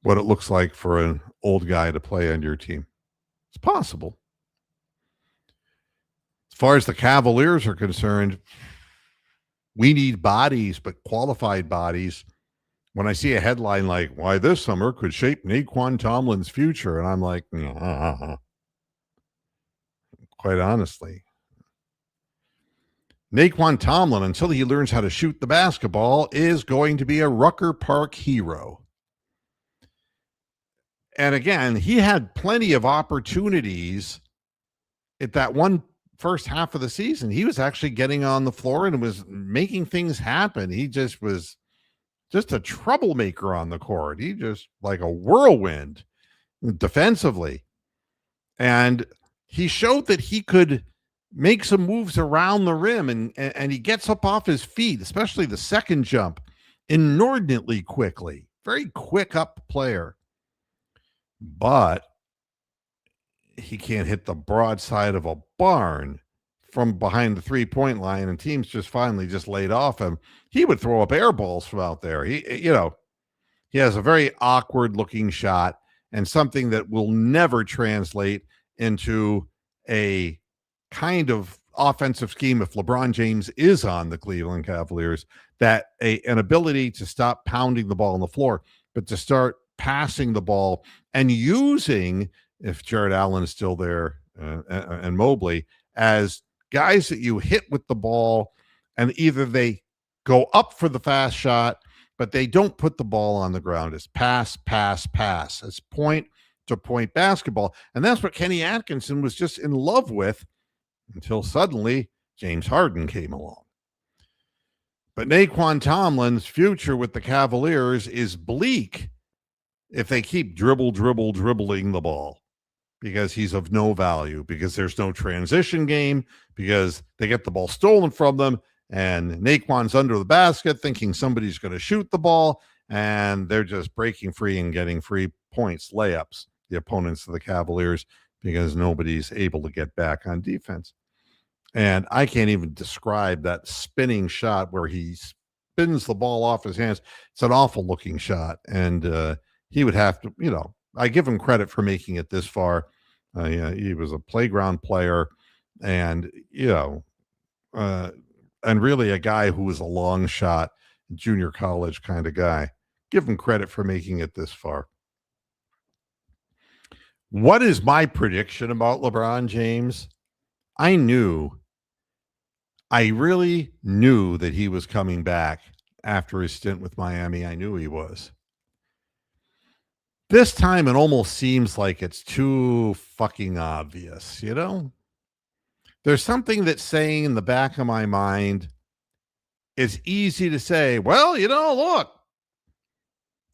what it looks like for an old guy to play on your team. It's possible. As far as the Cavaliers are concerned, we need bodies, but qualified bodies. When I see a headline like, why this summer could shape Naquan Tomlin's future, and I'm like, quite honestly. Naquan Tomlin, until he learns how to shoot the basketball, is going to be a Rucker Park hero. And again, he had plenty of opportunities at that one first half of the season. He was actually getting on the floor and was making things happen. He just was just a troublemaker on the court. He just like a whirlwind defensively. And he showed that he could make some moves around the rim, and he gets up off his feet, especially the second jump, inordinately quickly. Very quick up player. But he can't hit the broadside of a barn from behind the three-point line, and teams just finally just laid off him. He would throw up air balls from out there. He has a very awkward looking shot and something that will never translate into a kind of offensive scheme if LeBron James is on the Cleveland Cavaliers, that an ability to stop pounding the ball on the floor, but to start passing the ball and using, if Jared Allen is still there and Mobley, as guys that you hit with the ball, and either they go up for the fast shot, but they don't put the ball on the ground. It's pass, pass, pass. It's point-to-point basketball. And that's what Kenny Atkinson was just in love with until suddenly James Harden came along. But Naquan Tomlin's future with the Cavaliers is bleak if they keep dribbling the ball, because he's of no value, because there's no transition game, because they get the ball stolen from them, and Naquan's under the basket thinking somebody's going to shoot the ball, and they're just breaking free and getting free points, layups, the opponents of the Cavaliers, because nobody's able to get back on defense. And I can't even describe that spinning shot where he spins the ball off his hands. It's an awful looking shot, and he would have to, I give him credit for making it this far. He was a playground player, and and really a guy who was a long shot, junior college kind of guy. Give him credit for making it this far. What is my prediction about LeBron James? I really knew that he was coming back after his stint with Miami. I knew he was. This time it almost seems like it's too fucking obvious, There's something that's saying in the back of my mind, it's easy to say, well, look,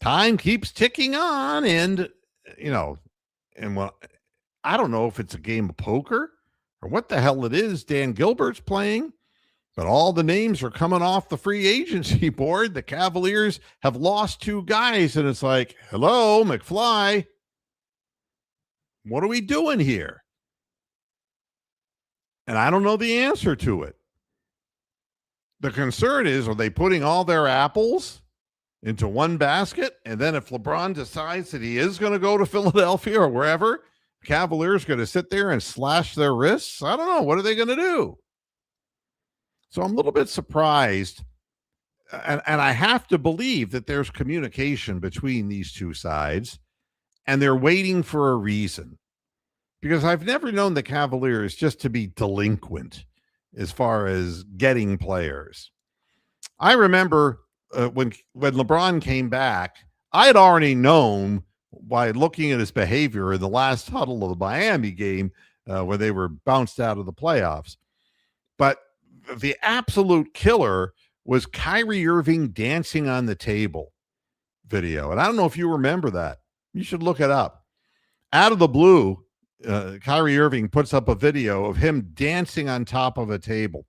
time keeps ticking on, and, I don't know if it's a game of poker or what the hell it is Dan Gilbert's playing, but all the names are coming off the free agency board. The Cavaliers have lost two guys, and it's like, hello, McFly. What are we doing here? And I don't know the answer to it. The concern is, are they putting all their apples into one basket? And then if LeBron decides that he is going to go to Philadelphia or wherever, Cavaliers going to sit there and slash their wrists? I don't know. What are they going to do? So I'm a little bit surprised, and I have to believe that there's communication between these two sides, and they're waiting for a reason. Because I've never known the Cavaliers just to be delinquent as far as getting players. I remember when LeBron came back, I had already known by looking at his behavior in the last huddle of the Miami game where they were bounced out of the playoffs. But the absolute killer was Kyrie Irving dancing on the table video. And I don't know if you remember that. You should look it up. Out of the blue, Kyrie Irving puts up a video of him dancing on top of a table.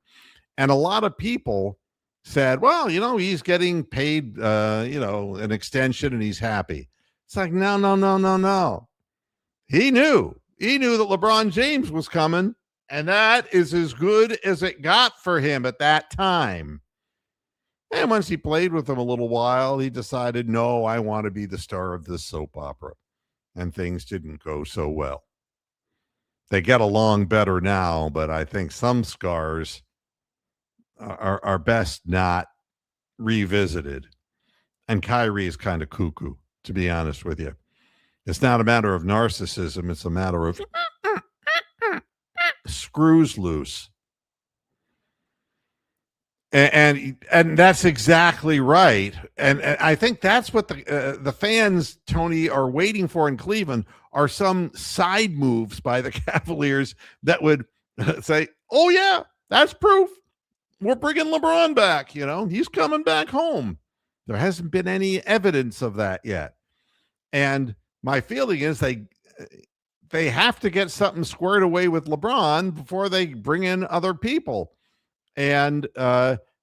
And a lot of people said, well, he's getting paid, an extension and he's happy. It's like, no, no, no, no, no. He knew that LeBron James was coming, and that is as good as it got for him at that time. And once he played with him a little while, he decided, no, I want to be the star of this soap opera. And things didn't go so well. They get along better now, but I think some scars are best not revisited. And Kyrie is kind of cuckoo, to be honest with you. It's not a matter of narcissism. It's a matter of screws loose. And that's exactly right. And I think that's what the fans, Tony, are waiting for in Cleveland are some side moves by the Cavaliers that would say, oh, yeah, that's proof. We're bringing LeBron back. He's coming back home. There hasn't been any evidence of that yet. And my feeling is they have to get something squared away with LeBron before they bring in other people. And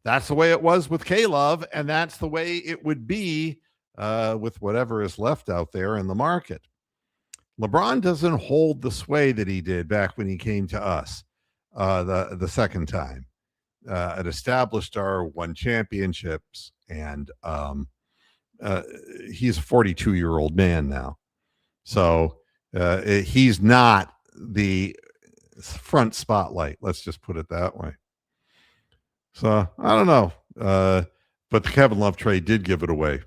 that's the way it was with K-Love, and that's the way it would be with whatever is left out there in the market. LeBron doesn't hold the sway that he did back when he came to us the second time. An established star, won championships, and he's a 42-year-old man now. So he's not the front spotlight. Let's just put it that way. So I don't know. But the Kevin Love trade did give it away.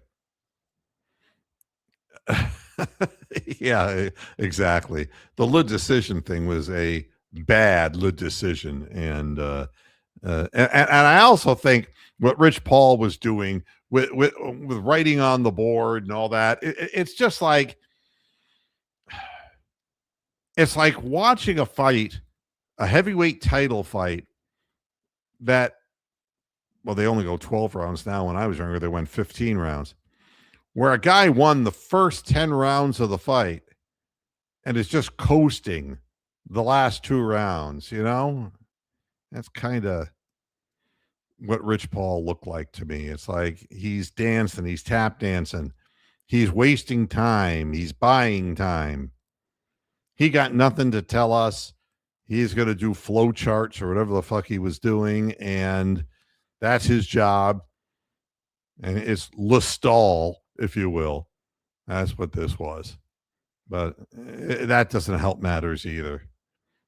Yeah, exactly. The Lid decision thing was a bad Lid decision. And I also think what Rich Paul was doing with writing on the board and all that, it's just like, it's like watching a fight, a heavyweight title fight that, well, they only go 12 rounds now. When I was younger, they went 15 rounds, where a guy won the first 10 rounds of the fight and is just coasting the last 2 rounds, That's kind of what Rich Paul looked like to me. It's like he's dancing, he's tap dancing, he's wasting time, he's buying time. He got nothing to tell us. He's going to do flow charts or whatever the fuck he was doing, and that's his job. And it's Lestall, if you will. That's what this was. But that doesn't help matters either.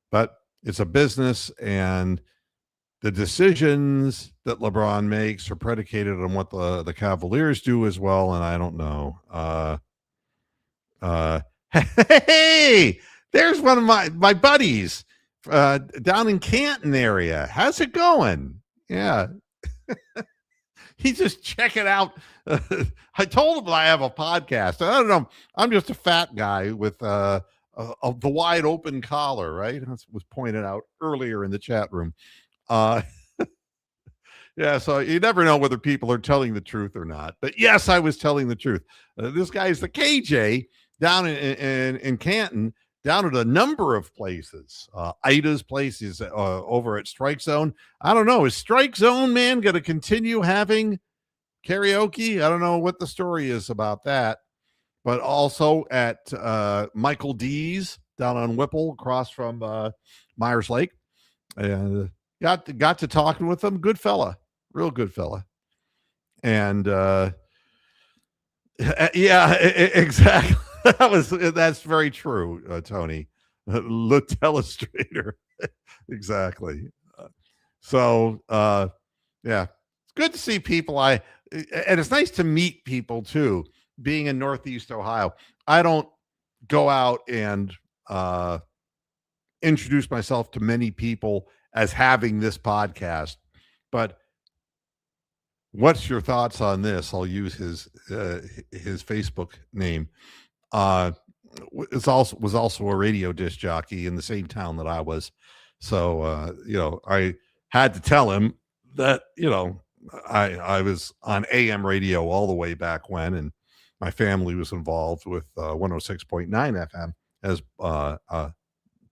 But it's a business, and the decisions that LeBron makes are predicated on what the Cavaliers do as well, and I don't know. Hey, there's one of my buddies down in Canton area. How's it going? Yeah. He's just checking out. I told him that I have a podcast. I don't know. I'm just a fat guy with the wide open collar, right? That was pointed out earlier in the chat room. Yeah, so you never know whether people are telling the truth or not. But yes, I was telling the truth. This guy's the KJ down in Canton, down at a number of places. Ida's place is over at Strike Zone. I don't know. Is Strike Zone, man, going to continue having karaoke? I don't know what the story is about that. But also at Michael D's down on Whipple across from Myers Lake. And got to talking with him. Good fella. Real good fella. And yeah, exactly. That's very true, Tony. The telestrator. Exactly. So yeah, it's good to see people. And it's nice to meet people too, being in Northeast Ohio. I don't go out and introduce myself to many people as having this podcast. But what's your thoughts on this? I'll use his Facebook name. Uh, was also a radio disc jockey in the same town that I was. So I had to tell him that I was on AM radio all the way back when, and my family was involved with 106.9 FM as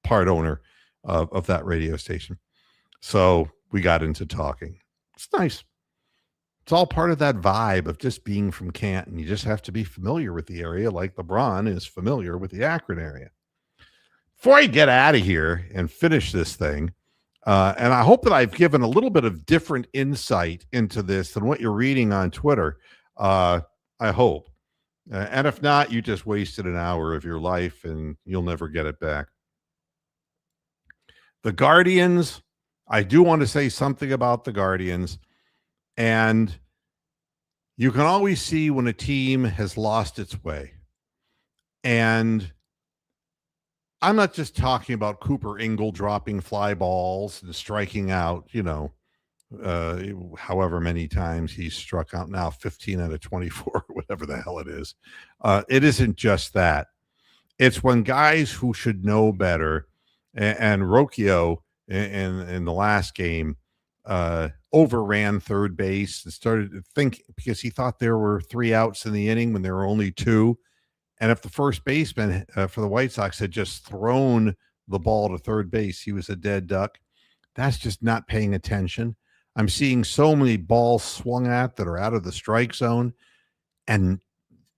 part owner of that radio station. So we got into talking. It's nice. It's all part of that vibe of just being from Canton. You just have to be familiar with the area like LeBron is familiar with the Akron area. Before I get out of here and finish this thing, and I hope that I've given a little bit of different insight into this than what you're reading on Twitter. I hope. And if not, you just wasted an hour of your life and you'll never get it back. The Guardians, I do want to say something about the Guardians. And you can always see when a team has lost its way. And I'm not just talking about Cooper Ingle dropping fly balls and striking out, however many times he's struck out now, 15 out of 24, whatever the hell it is. It isn't just that. It's when guys who should know better, and Rocchio in the last game overran third base and started to think, because he thought there were 3 outs in the inning when there were only 2. And if the first baseman for the White Sox had just thrown the ball to third base, he was a dead duck. That's just not paying attention. I'm seeing so many balls swung at that are out of the strike zone and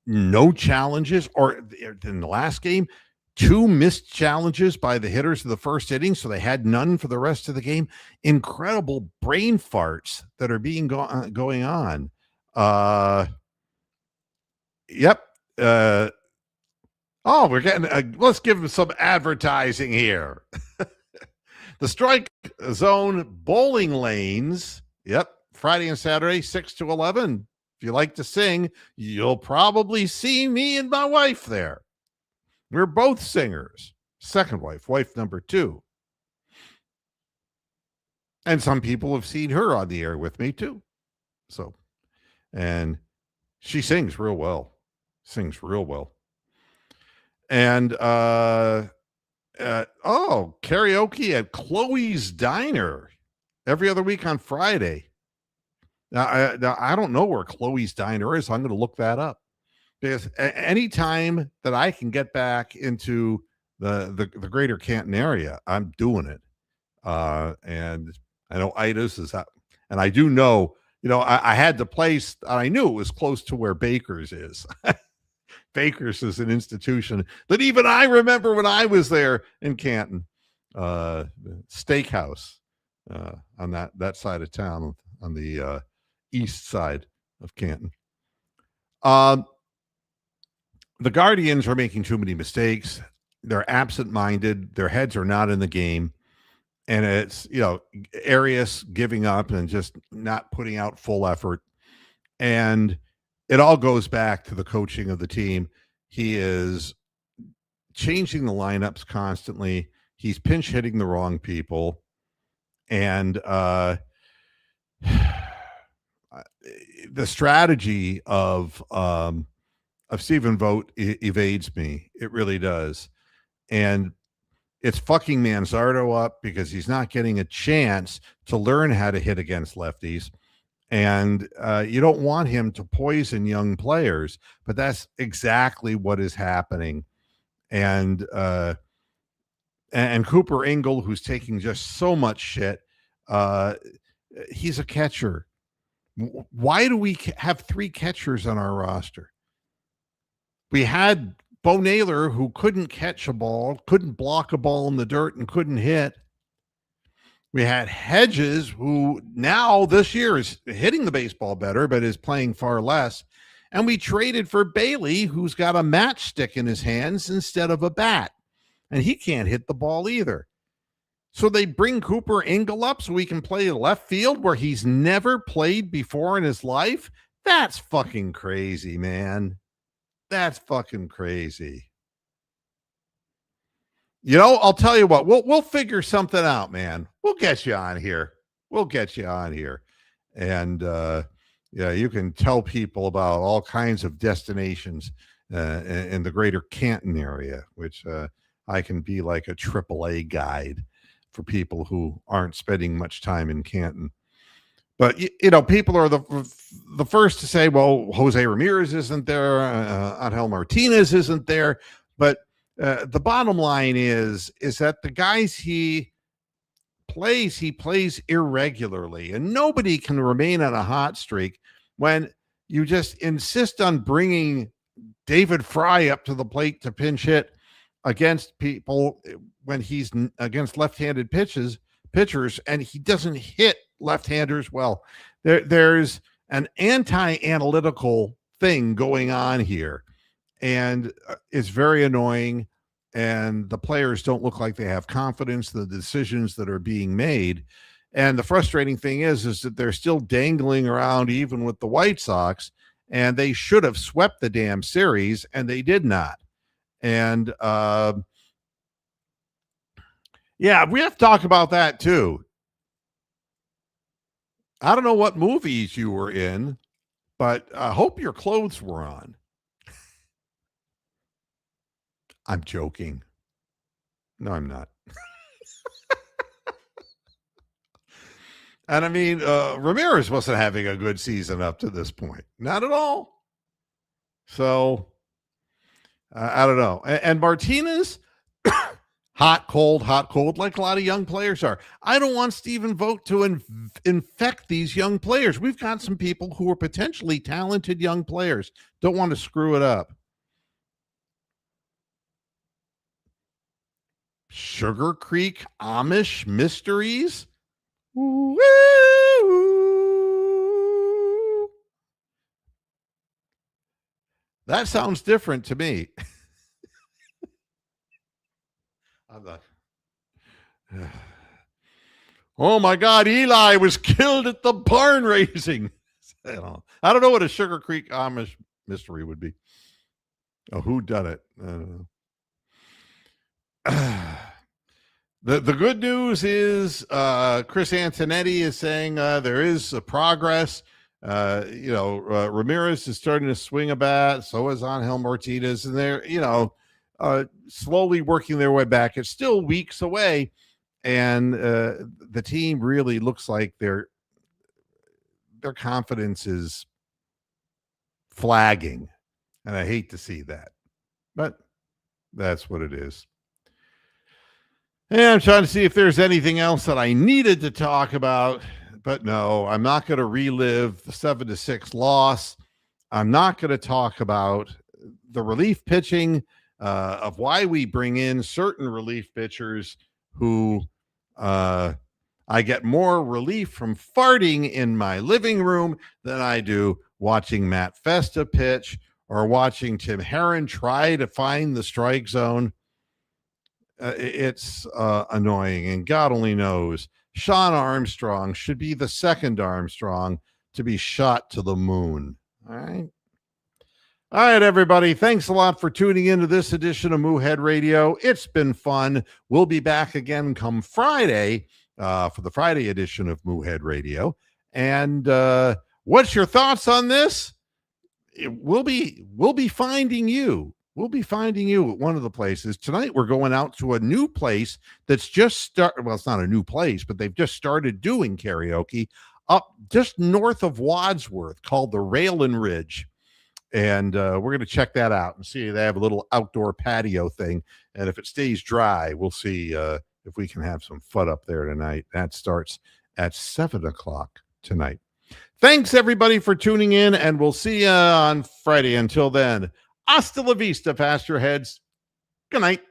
no challenges. Or in the last game, 2 missed challenges by the hitters of the first inning, so they had none for the rest of the game. Incredible brain farts that are being going on. Yep. We're getting. Let's give them some advertising here. The Strike Zone bowling lanes. Yep. Friday and Saturday, 6 to 11. If you like to sing, you'll probably see me and my wife there. We're both singers. Second wife number 2. And some people have seen her on the air with me too. So, and she sings real well. And karaoke at Chloe's Diner every other week on Friday. Now I don't know where Chloe's Diner is. So I'm going to look that up. Because anytime that I can get back into the greater Canton area, I'm doing it. And I know Ida's is up. And I do know, I had the place, I knew it was close to where Baker's is. Baker's is an institution that even I remember when I was there in Canton. Steakhouse on that side of town, on the east side of Canton. The Guardians are making too many mistakes. They're absent-minded. Their heads are not in the game. And it's, Arias giving up and just not putting out full effort. And it all goes back to the coaching of the team. He is changing the lineups constantly. He's pinch hitting the wrong people. And the strategy of Stephen Vogt evades me. It really does. And it's fucking Manzardo up because he's not getting a chance to learn how to hit against lefties. And you don't want him to poison young players, but that's exactly what is happening. And Cooper Ingle, who's taking just so much shit, he's a catcher. Why do we have 3 catchers on our roster? We had Bo Naylor, who couldn't catch a ball, couldn't block a ball in the dirt, and couldn't hit. We had Hedges, who now this year is hitting the baseball better, but is playing far less. And we traded for Bailey, who's got a matchstick in his hands instead of a bat. And he can't hit the ball either. So they bring Cooper Ingle up so he can play left field where he's never played before in his life. That's fucking crazy, man. That's fucking crazy. I'll tell you what. We'll figure something out, man. We'll get you on here. We'll get you on here, and yeah, you can tell people about all kinds of destinations in the greater Canton area, which I can be like a AAA guide for people who aren't spending much time in Canton. But people are the first to say, "Well, Jose Ramirez isn't there, Angel Martinez isn't there." But the bottom line is that the guys he plays irregularly, and nobody can remain on a hot streak when you just insist on bringing David Fry up to the plate to pinch hit against people when he's against left-handed pitchers, and he doesn't hit left-handers well. There's an anti-analytical thing going on here, and it's very annoying. And the players don't look like they have confidence in the decisions that are being made. And the frustrating thing is that they're still dangling around even with the White Sox, and they should have swept the damn series, and they did not. And yeah, we have to talk about that too. I don't know what movies you were in, but I hope your clothes were on. I'm joking. No, I'm not. And I mean, Ramirez wasn't having a good season up to this point. Not at all. So, I don't know. And Martinez, hot, cold, like a lot of young players are. I don't want Stephen Vogt to infect these young players. We've got some people who are potentially talented young players. Don't want to screw it up. Sugar Creek Amish Mysteries? Woo! That sounds different to me. I'm not. Oh my God, Eli was killed at the barn raising. I don't know what a Sugar Creek Amish mystery would be. Oh, who done it? I don't know. The good news is Chris Antonetti is saying there is a progress. Ramirez is starting to swing a bat. So is Angel Martinez, and they're slowly working their way back. It's still weeks away, and the team really looks like their confidence is flagging, and I hate to see that, but that's what it is. And I'm trying to see if there's anything else that I needed to talk about, but no, I'm not going to relive the 7-6 loss. I'm not going to talk about the relief pitching of why we bring in certain relief pitchers who I get more relief from farting in my living room than I do watching Matt Festa pitch or watching Tim Herron try to find the strike zone. It's annoying, and God only knows Sean Armstrong should be the second Armstrong to be shot to the moon. All right, everybody. Thanks a lot for tuning into this edition of Moohead Radio. It's been fun. We'll be back again come Friday for the Friday edition of Moohead Radio. And what's your thoughts on this? We'll be finding you. We'll be finding you at one of the places. Tonight, we're going out to a new place that's just started. Well, it's not a new place, but they've just started doing karaoke up just north of Wadsworth called the Railin Ridge. And we're going to check that out and see. They have a little outdoor patio thing. And if it stays dry, we'll see if we can have some fun up there tonight. That starts at 7:00 tonight. Thanks, everybody, for tuning in, and we'll see you on Friday. Until then, hasta la vista, faster heads. Good night.